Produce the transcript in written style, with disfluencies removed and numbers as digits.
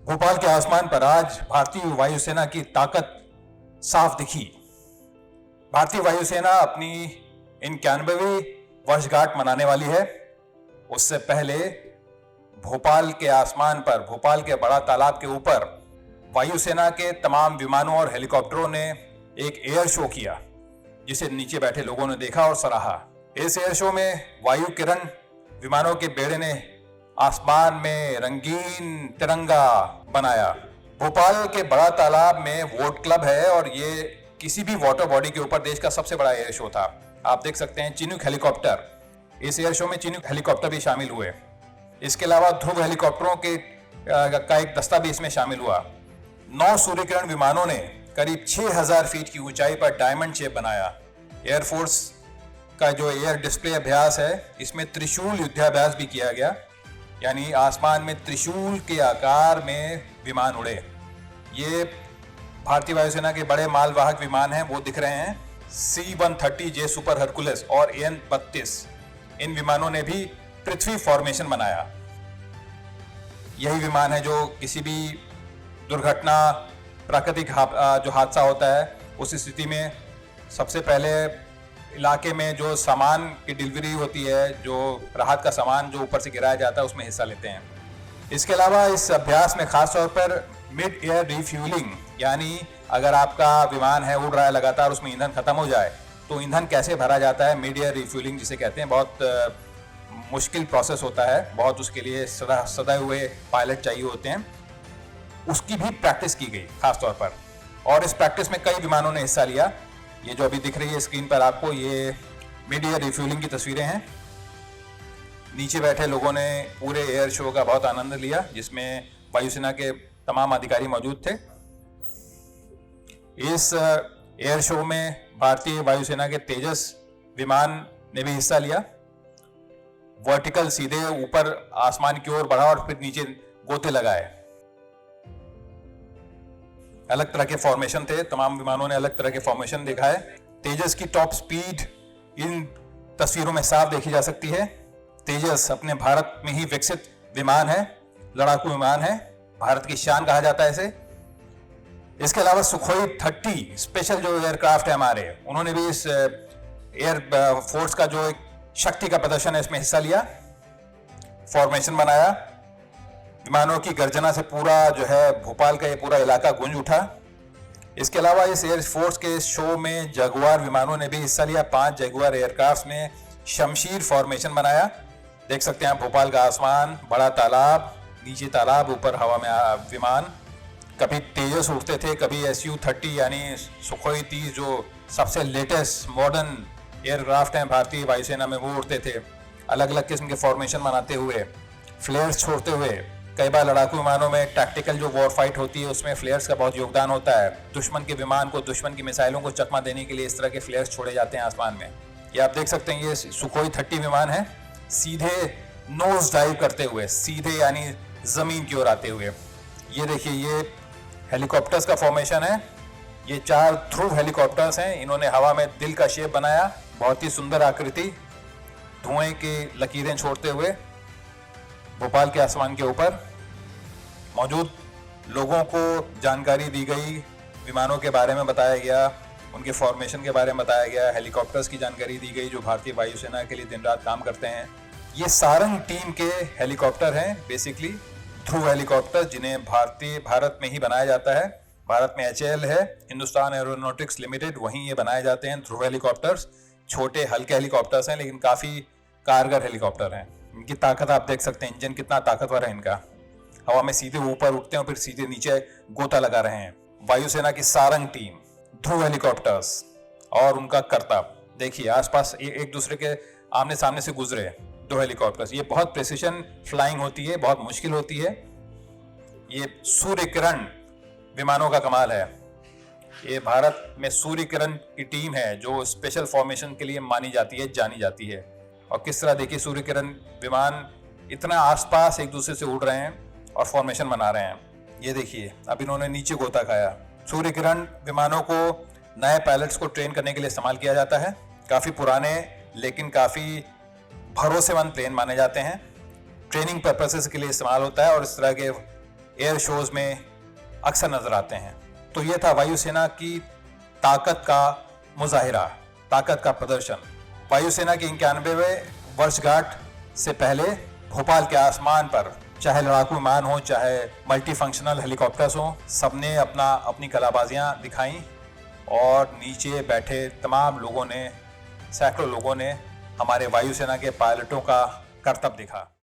भोपाल के आसमान पर आज भारतीय वायुसेना की ताकत साफ दिखी। भारतीय वायुसेना अपनी 91वीं वर्षगांठ मनाने वाली है। उससे पहले भोपाल के आसमान पर, भोपाल के बड़ा तालाब के ऊपर वायुसेना के तमाम विमानों और हेलीकॉप्टरों ने एक एयर शो किया, जिसे नीचे बैठे लोगों ने देखा और सराहा। इस एयर शो में वायु किरण विमानों के बेड़े ने आसमान में रंगीन तिरंगा बनाया। भोपाल के बड़ा तालाब में वोट क्लब है और ये किसी भी वाटर बॉडी के ऊपर देश का सबसे बड़ा एयर शो था। आप देख सकते हैं चिनूक हेलीकॉप्टर, इस एयर शो में चिनूक हेलीकॉप्टर भी शामिल हुए। इसके अलावा ध्रुव हेलीकॉप्टरों का एक दस्ता भी इसमें शामिल हुआ। 9 सूर्यकिरण विमानों ने करीब 6000 फीट की ऊंचाई पर डायमंड शेप बनाया। एयरफोर्स का जो एयर डिस्प्ले अभ्यास है, इसमें त्रिशूल युद्धाभ्यास भी किया गया, यानी आसमान में त्रिशूल के आकार में विमान उड़े। ये भारतीय वायुसेना के बड़े मालवाहक विमान हैं, वो दिख रहे हैं। C-130J सुपर हरकुलस और AN-32, इन विमानों ने भी पृथ्वी फॉर्मेशन बनाया। यही विमान है जो किसी भी दुर्घटना, प्राकृतिक जो हादसा होता है, उस स्थिति में सबसे पहले इलाके में जो सामान की डिलीवरी होती है, जो राहत का सामान जो ऊपर से गिराया जाता है, उसमें हिस्सा लेते हैं। इसके अलावा इस अभ्यास में खास तौर पर मिड एयर रिफ्यूलिंग, यानी अगर आपका विमान है, उड़ रहा है लगातार, उसमें ईंधन खत्म हो जाए तो ईंधन कैसे भरा जाता है, मिड एयर रिफ्यूलिंग जिसे कहते हैं, बहुत मुश्किल प्रोसेस होता है। बहुत उसके लिए सदाए हुए पायलट चाहिए होते हैं। उसकी भी प्रैक्टिस की गई खास तौर पर, और इस प्रैक्टिस में कई विमानों ने हिस्सा लिया। ये जो अभी दिख रही है स्क्रीन पर आपको, ये मिड एयर रिफ्यूलिंग की तस्वीरें हैं। नीचे बैठे लोगों ने पूरे एयर शो का बहुत आनंद लिया, जिसमें वायुसेना के तमाम अधिकारी मौजूद थे। इस एयर शो में भारतीय वायुसेना के तेजस विमान ने भी हिस्सा लिया। वर्टिकल सीधे ऊपर आसमान की ओर बढ़ा और फिर नीचे गोते लगाए। अलग तरह के फॉर्मेशन थे, तमाम विमानों ने अलग तरह के फॉर्मेशन देखा है। तेजस की टॉप स्पीड इन तस्वीरों में साफ देखी जा सकती है। तेजस अपने भारत में ही विकसित विमान है, लड़ाकू विमान है, भारत की शान कहा जाता है इसे। इसके अलावा सुखोई 30 स्पेशल जो एयरक्राफ्ट है हमारे, उन्होंने भी इस एयर फोर्स का जो एक शक्ति का प्रदर्शन है, इसमें हिस्सा लिया, फॉर्मेशन बनाया। विमानों की गर्जना से पूरा जो है भोपाल का ये पूरा इलाका गूंज उठा। इसके अलावा इस एयर फोर्स के शो में जगुआर विमानों ने भी हिस्सा लिया। 5 जगुआर एयरक्राफ्ट ने शमशीर फॉर्मेशन बनाया। देख सकते हैं भोपाल का आसमान, बड़ा तालाब, नीचे तालाब, ऊपर हवा में विमान। कभी तेजस उड़ते थे, कभी Su-30 यानी सुखोई 30 जो सबसे लेटेस्ट मॉडर्न एयरक्राफ्ट हैं भारतीय वायुसेना में, वो उड़ते थे अलग अलग किस्म के फॉर्मेशन बनाते हुए, फ्लेयर्स छोड़ते हुए। कई बार लड़ाकू विमानों में टैक्टिकल जो वॉर फाइट होती है, उसमें फ्लेयर्स का बहुत योगदान होता है। दुश्मन के विमान को, दुश्मन की मिसाइलों को चकमा देने के लिए इस तरह के फ्लेयर्स छोड़े जाते हैं आसमान में। ये आप देख सकते हैं, ये सुखोई 30 विमान है, सीधे नोज डाइव करते हुए, सीधे यानी जमीन की ओर आते हुए। ये देखिए, ये हेलीकॉप्टर्स का फॉर्मेशन है। ये 4 ध्रुव हेलीकॉप्टर्स हैं, इन्होंने हवा में दिल का शेप बनाया, बहुत ही सुंदर आकृति, धुएं की लकीरें छोड़ते हुए भोपाल के आसमान के ऊपर। मौजूद लोगों को जानकारी दी गई, विमानों के बारे में बताया गया, उनके फॉर्मेशन के बारे में बताया गया, हेलीकॉप्टर्स की जानकारी दी गई जो भारतीय वायुसेना के लिए दिन रात काम करते हैं। ये सारंग टीम के हेलीकॉप्टर हैं, बेसिकली ध्रुव हेलीकॉप्टर, जिन्हें भारत में ही बनाया जाता है। भारत में HAL है, हिंदुस्तान एरोनॉटिक्स लिमिटेड, वहीं ये बनाए जाते हैं ध्रुव हेलीकॉप्टर्स। छोटे हल्के हेलीकॉप्टर्स हैं, लेकिन काफ़ी कारगर हेलीकॉप्टर हैं। इनकी ताकत आप देख सकते हैं, इंजन कितना ताकतवर है इनका। हवा में सीधे ऊपर उठते हैं और फिर सीधे नीचे गोता लगा रहे हैं। वायुसेना की सारंग टीम, ध्रुव हेलीकॉप्टर्स और उनका करतब। देखिए आसपास एक दूसरे के आमने सामने से गुजरे 2 हेलीकॉप्टर्स। ये बहुत प्रिसिशन फ्लाइंग होती है, बहुत मुश्किल होती है। ये सूर्य किरण विमानों का कमाल है। ये भारत में सूर्य किरण की टीम है जो स्पेशल फॉर्मेशन के लिए मानी जाती है, जानी जाती है। और किस तरह देखिए, सूर्य किरण विमान इतना आसपास एक दूसरे से उड़ रहे हैं और फॉर्मेशन बना रहे हैं। ये देखिए, अब इन्होंने नीचे गोता खाया। सूर्य किरण विमानों को नए पायलट्स को ट्रेन करने के लिए इस्तेमाल किया जाता है। काफ़ी पुराने लेकिन काफ़ी भरोसेमंद प्लेन माने जाते हैं। ट्रेनिंग पर्पसेस के लिए इस्तेमाल होता है और इस तरह के एयर शोज में अक्सर नजर आते हैं। तो ये था वायुसेना की ताकत का मुजाहिरा, ताकत का प्रदर्शन। वायुसेना की 91वें वर्षगांठ से पहले भोपाल के आसमान पर चाहे लड़ाकू विमान हो, चाहे मल्टी फंक्शनल हेलीकॉप्टर्स हो, सबने अपनी कलाबाजियां दिखाई और नीचे बैठे तमाम लोगों ने, सैकड़ों लोगों ने हमारे वायुसेना के पायलटों का करतब देखा।